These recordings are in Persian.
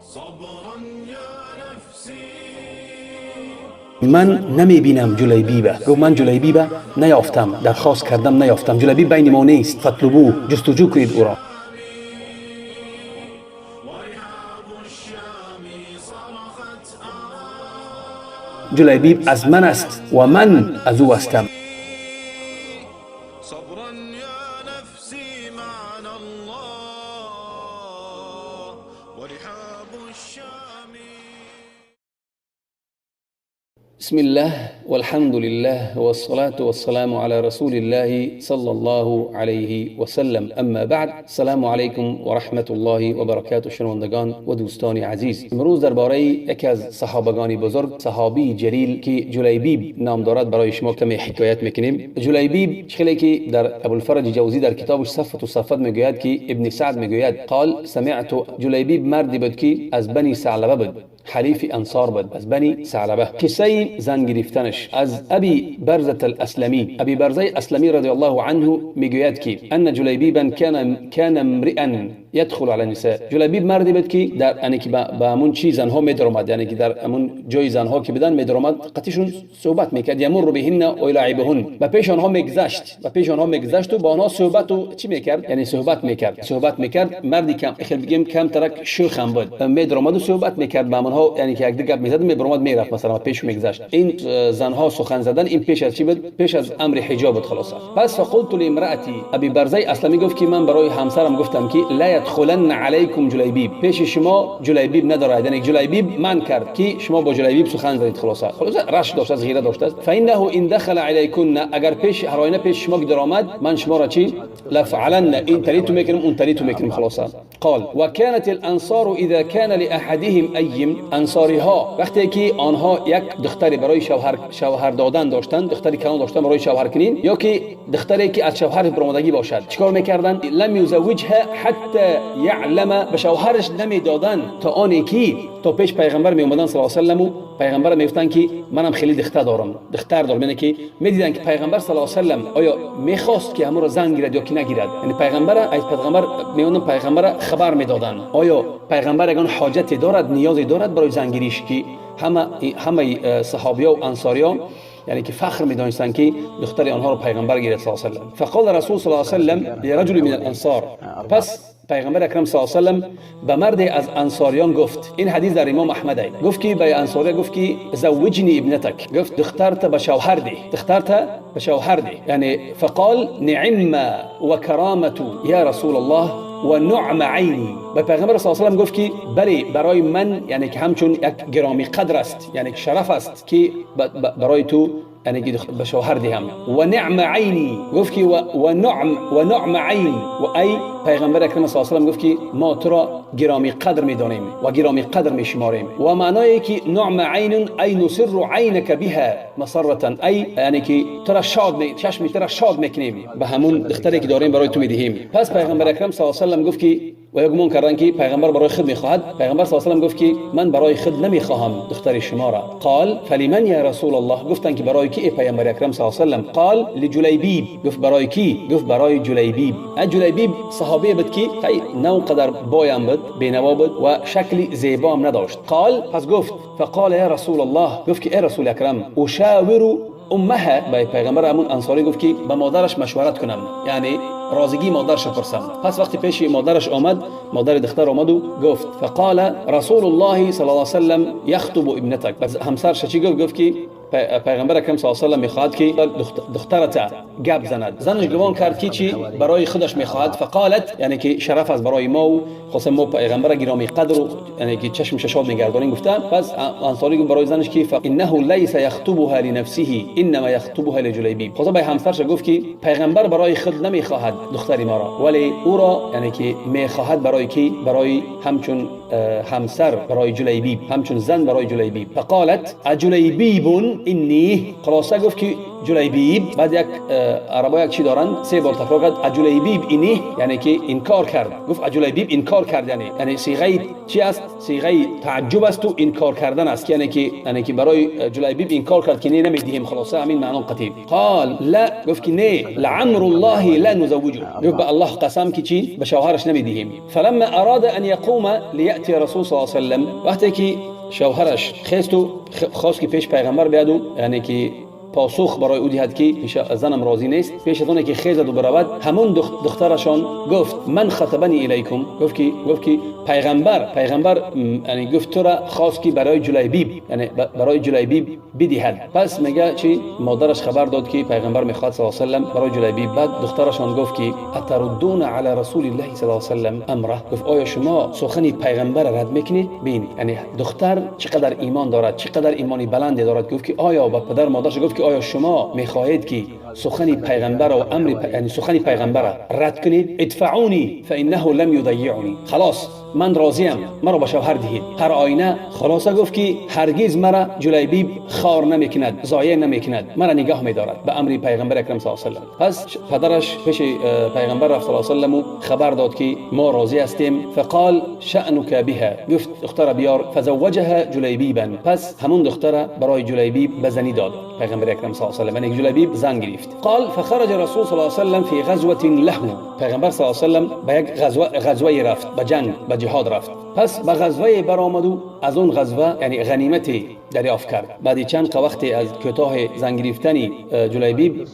صبرا يا نفسي. من نمیبینم جلیبیبه. گفت من جلیبیبه نیافتم، درخواست کردم نیافتم. جلیبیب بین ما نیست، فطلبو، جستجو کنید او را. جلیبیب از من است و من از او هستم. صبرا يا نفسي معنا الله ورحاب الشام. بسم الله والحمد لله والصلاة والسلام على رسول الله صلى الله عليه وسلم. اما بعد، السلام علیکم و رحمت الله و برکاته. شنوندگان و دوستان عزیز، امروز درباره یکی از صحابگان بزرگ، صحابی جلیل که جلیبیب نام دارد، برای شما کمی حکایت میکنیم. جلیبیب خیلی که در ابوالفرج جوزی در کتابش صفت و صفت میگوید که ابن سعد میگوید قال سمعت، جلیبیب مردی بود که از بنی ثعلبه بود، حلیف انصار بود، از بنی ثعلبه. قصه زن گرفتنش از ابی برزه الاسلمی. ابی برزه اسلمی رضی الله عنه میگوید که ان جلیبیبا کان امرئا يدخل على النساء. جلیبیب مردی بود که در یعنی که با همون چیز زنها میدرآمد، یعنی که در همون جای زنها که بدن میدرآمد، قطعشون صحبت میکرد. یمر بهن و یلعبهن، و پیش آنها میگذشت و با آنها صحبت و چی میکرد، یعنی صحبت میکرد. مردی کم خیلی بگیم کم ترک شوخم بود، میدرآمد و صحبت میکرد با آنها، یعنی که یک دیگه میزد میبرآمد میرفت، مثلا پیش میگذشت. این زنها سخن زدن این پیش از چی بود؟ پیش از امر حجاب بود. خلاص پس فقلت لامراتی، ابی برزه اسلمی گفت که من برای همسرم گفتم که لا يدخلن علیکم جلیبیب، پیش شما جلیبیب ندارد، یعنی جلیبیب من کرد که شما با جلیبیب سخن زدید. خلاص رش داشت، از غیره داشت. فانه ان دخل علیکن، اگر پیش هر آینه پیش شما درآمد، من شما را چی لفعلن، این طریتو میکنم اون طریتو میکنم. خلاص قال وكانت الانصار اذا كان لاحدهم ایم، انصاری ها وقتی که آنها یک دختری برای شوهر دادن داشتند، دختری کلان داشتن برای شوهر کنین، یا که دختری که از شوهر برآمدگی باشد، چیکار میکردن؟ لم یزوجها حتی یعلم، به شوهرش نمیدادن تا آنی که تا پیش پیغمبر می اومدن صلی الله علیه و سلم، و پیغمبر میگفتن که منم خیلی دختر دارم، یعنی که میدیدن که پیغمبر صلی الله علیه و سلم آیا میخواست که همون را زن گیرد یا که نگیرد. یعنی پیغمبر میوندن پیغمبر خبر میدادن آیا پیغمبر اگه حاجتی دارد، نیازی دارد برای زن گیریش، که همه صحابی‌ها و انصاری‌ها یعنی که فخر می‌دانستند که دختر آنها رو پیغمبر گیرد صلی الله علیه و سلم. فقال رسول صلی الله علیه و سلم لرجل من الانصار، پس پیغمبر اکرم صلی الله علیه و سلم به مرد از انصاریان گفت، این حدیث در امام احمد است، گفت که به انصاری گفت که زوجنی ابنتک، گفت دخترت به شوهر ده، یعنی فقال نعم و کرامت یا رسول الله و نعم عینی. به پیغمبر صلی الله علیه و سلم گفت که بله برای من، یعنی که همچون یک گرامی قدر است، یعنی شرف است که برای تو یعنی که به شوهر دهم. و نعم عینی، گفت که و نعم عین، و ای پیغمبر اکرم صلی الله علیه و سلم گفت که ما تو را گرامی قدر می‌دانیم و گرامی قدر می‌شماریم. و معنای که نعم عین ای نسر عینک بها مسرة، ای یعنی که تو را چشم تو را شاد می‌کنیم به همون دختری که داریم برای تو می‌دهیم. پس پیغمبر اکرم صلی الله علیه و سلم گفت که و گمان کردن که پیغمبر برای خود می‌خواهد. پیغمبر صلی الله علیه و سلم گفت که من برای خود نمی‌خواهم دختر شما را. قال فلمن یا رسول الله، گفتن که برای کی پیغمبر اکرم صلی الله علیه و سلم؟ قال لجلیبیب، گفت برای کی؟ گفت برای جلیبیب. جلیبیب صحابی بود که نو قدر بایم بود، بینوا بود و شکلی زیبا هم نداشت. قال پس گفت فقال یا رسول الله، گفت که ای رسول اکرم اشاور امها، به پیغمبر همون انصاری گفت که با مادرش مشورت کنم، یعنی رازگی مادرش پرسم. پس وقتی پیش مادرش آمد، مادر دختر آمد و گفت فقال رسول الله صلی الله علیه و سلم یخطب ابنتک، پس همسرش چی گفت که پیغمبر اکرم صلی الله علیه و سلم میخواد که دخترت گپ زند. زنش گمان کرد که چی برای خودش میخواد. فقالت، یعنی که شرف از برای ما و خاصه ما پیغمبر گرامی قدر و یعنی که چشم شاد نگردانیم گفتن. پس انصاری گفت برای زنش که انه لیس یخطبها لنفسه انما یخطبها لجلیبیب، خاصه به همسرش گفت که پیغمبر برای خود نمیخواهد دختری ما را، ولی او را یعنی که میخواهد برای کی؟ برای همچون همسر برای جلیبیب، همچون زن برای جلیبیب. فقالت اجلیبیب اینی خلاصه گفت که جلیبیب بعد یک عربا یک چی دارن 3 بار تکرار کرد اجلیبیب اینی یعنی که انکار کرد گفت اجلیبیب انکار کرد یعنی صیغه چی است صیغه تعجب است و انکار کردن است یعنی که برای جلیبیب انکار کرد که نه نمیدیم خلاصه همین معنا قطعی قال لا گفت که نه لعمر الله لا نزوجه گفت به الله قسم که چی به شوهرش نمیدیم فلما اراد ان يقوم لياتي رسول صلی الله علیه و سلم وقتی که شوهرش خواست که پیش پیغمبر بیاد یعنی که پاسخ برای او دهد که زنم راضی نیست پیش از اون که خیزد و برود همون دخترشان گفت من خطبنی الیکم گفت که پیغمبر یعنی گفت تو را خواست که برای جلیبیب بدهد پس میگه چی مادرش خبر داد که پیغمبر میخواد صلی الله علیه و سلم برای جلیبیب بعد دخترشان گفت که اتردون علی رسول الله صلی الله علیه و سلم امره گفت آیا شما سخن پیغمبر رد میکنید بین یعنی دختر چقدر ایمان دارد چقدر ایمانی بلند دارد گفت که آیا با پدر مادرش گفت که آیا شما میخواهید که سخن پیغمبر و یعنی سخن پیغمبر رد کنید ادفعونی فانه لم یضیعنی خلاص من راضیم مرا به شوهر دهید هر آینه خلاصه گفت که هرگز مرا جلیبیب خار نمیکند ضایع نمیکند مرا نگاه میدارد به امر پیغمبر اکرم صلی الله علیه و سلم پس پدرش پیش پیغمبر رفت صلی الله علیه و سلم خبر داد که ما راضی هستیم فقال شأنك بها گفت دختر بیار فزوجها جلیبیبا پس همون دختر برای جلیبیب بزنی داد پیغمبر اکرم صلی الله علیه و سلم یعنی جلیبیب زن گرفت قال فخرج رسول صلی الله علیه و سلم فی غزوه له پیغمبر صلی الله علیه و سلم به یک غزوه رفت به جنگ به جهاد رفت پس به غزوه برآمد و از اون غزوه یعنی غنیمتی دریافت کرد بعد چند وقتی از کوتاه زن گرفتن جلیبیب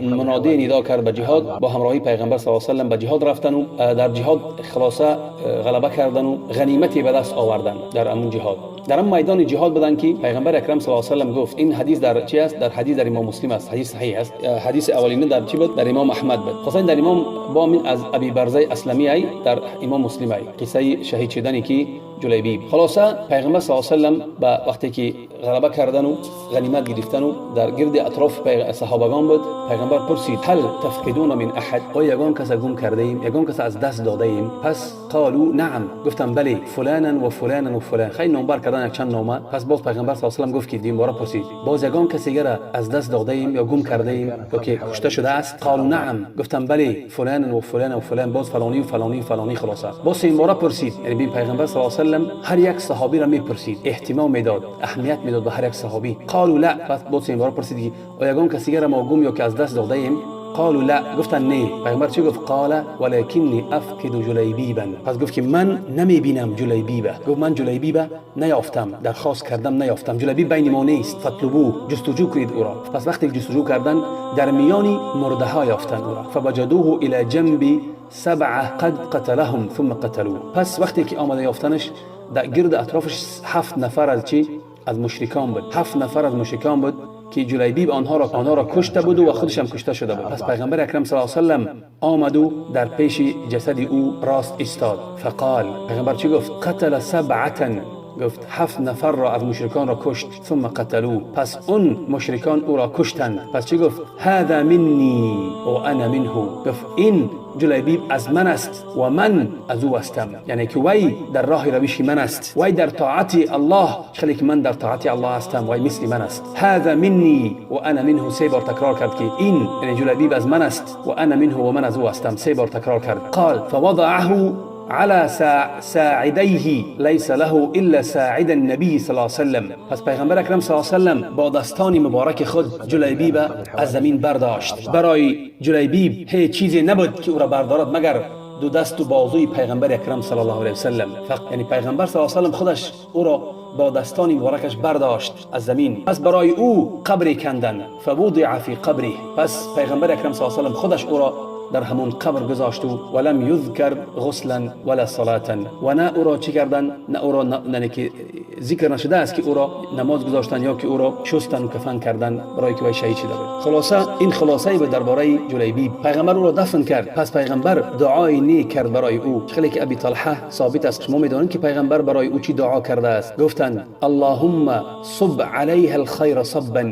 منادی ندا کرد به جهاد با همراهی پیغمبر صلی الله علیه و سلم به جهاد رفتن و در جهاد خلاصه غلبه کردن و غنیمتی به دست آوردن در همون جهاد در اون میدان جهاد بودن که پیغمبر اکرم صلی الله علیه و سلم گفت این حدیث در چی است در حدیث در امام مسلم است حدیث صحیح است حدیث اولینه در چی بود در امام احمد بود خاصه در امام با من از ابی برزه اسلمی ای در امام مسلم ای قصه شهید شدنی که جلیبیب خلاصه پیغمبر صلی الله علیه و سلم با وقتی که غلبه کردن و غنیمت گرفتن و در گرد اطراف صحابگان بود پیغمبر پرسید هل تفقدون من احد آیا یگان کس گم کرده ایم یگان کس از دست داده ایم پس قالوا نعم گفتم بله فلانا و فلانا و فلان خیلی نامبر کردن یک چند نامه پس باز پیغمبر صلی الله علیه و سلم گفت که دین باره پرسید باز یگان کسی را از دست داده ایم یا گم کرده ایم یا که کشته شده است قالوا نعم گفتم بله فلانا و فلانا و فلان باز فلانی و فلانی و فلانی خلاصه باز این باره پرسید یعنی پیغمبر صلی الله علیه و سلم هر یک صحابی را میپرسید اهتمام میداد اهمیت میداد به هر یک صحابی قالوا لا پس باز این باره پرسید آیا یگان کسی را ما گم یا که از دست داده ایم قالوا لا گفتن نه پیغمبر چی گفت قال ولکنی افقد جلیبیبا پس گفت که من نمیبینم جلیبیبه گفت من جلیبیبه نیافتم درخواست کردم نیافتم جلیبیب بین ما نیست فطلبوه جستجو کنید او را پس وقتی جستجو کردن در میانی مرده ها یافتن او را فوجدوه الى جنب 7 قد قتلهم ثم قتلوه پس وقتی که آمده یافتنش در گرد اطرافش 7 نفر از چی از مشرکان بود 7 نفر از مشرکان بود که جلیبیب آنها را کشته بود و خودش هم کشته شده بود پس پیغمبر اکرم صلی الله علیه و سلم آمد و در پیش جسد او راست ایستاد فقال پیغمبر چی گفت قتل 7 گفت 7 نفر را از مشرکان را کشت ثم قتلوه پس اون مشرکان او را کشتند پس چی گفت هذا منی و انا منه گفت این جلیبیب از من است و من از او هستم یعنی که وی در راه روش من است وی در طاعت الله خلی که من در طاعت الله هستم وی مثل من است هذا منی و انا منه 3 بار تکرار کرد که این یعنی جلیبیب از من است و انا منه و من از او هستم 3 بار تکرار کرد قال فوضعه على ساعديه ليس له الا ساعد النبي صلى الله عليه وسلم پس پیغمبر اکرم صلی الله علیه و سلم با دستان مبارک خود جلیبیب از زمین برداشت برای جلیبیب هیچ چیزی نبود که او را بردارد مگر 2 دست و بازوی پیغمبر اکرم صلی الله علیه و سلم یعنی پیغمبر صلی الله علیه و سلم خودش او را با دستان مبارکش برداشت از زمین پس برای او قبری کندند فوضع فی قبره پس پیغمبر اکرم صلی الله علیه و سلم خودش او را در همون قبر گذاشت و ولم یذکر غسلا ولا صلاة و نه او را چی کردن نه او را نه که ذکر نشده است که او را نماز گذاشتن یا که او را شستن و کفن کردن برای که وی شهید شده بود خلاصه این خلاصه به درباره جلیبیب پیغمبر او را دفن کرد پس پیغمبر دعای نیک کرد برای او خیلی که ابی طلحه ثابت است شما میدونید که پیغمبر برای او چی دعا کرده است گفتند اللهم صب علیها الخیر صبا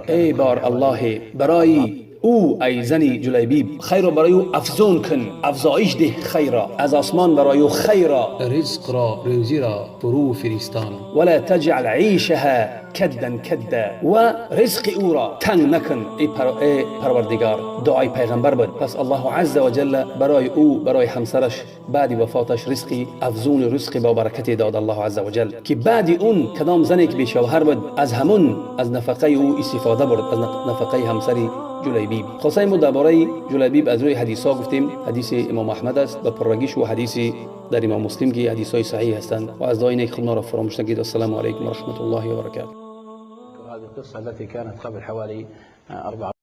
ای بار الله برای او ای زنی جلیبیب خیر را برای او افزون کن افزایش ده خیر را از آسمان برای او خیر را رزق را روزی را فرو فرستان ولا تجعل عیشها کدن کده و رزق او را تنگ نکن ای پروردگار. دعای پیغمبر بود. پس الله عز و جل برای او، برای همسرش بعد وفاتش رزقی افزون، رزق با برکتی داد الله عز و جل، که بعد اون کدام زنی که بیشوهر بود از نفقه او استفاده برد، از نفقه همسری جلیبیب. خلاصه ما درباره جلیبیب از روی حدیث ها گفتیم. حدیث امام احمد است و پررگیش و حدیثی در امام مسلم که حدیث های صحیح هستند. و از دعای نیک خودنا را فراموش نگید. السلام علیکم و رحمت الله و برکاته. هذه القصة التي كانت قبل حوالي 4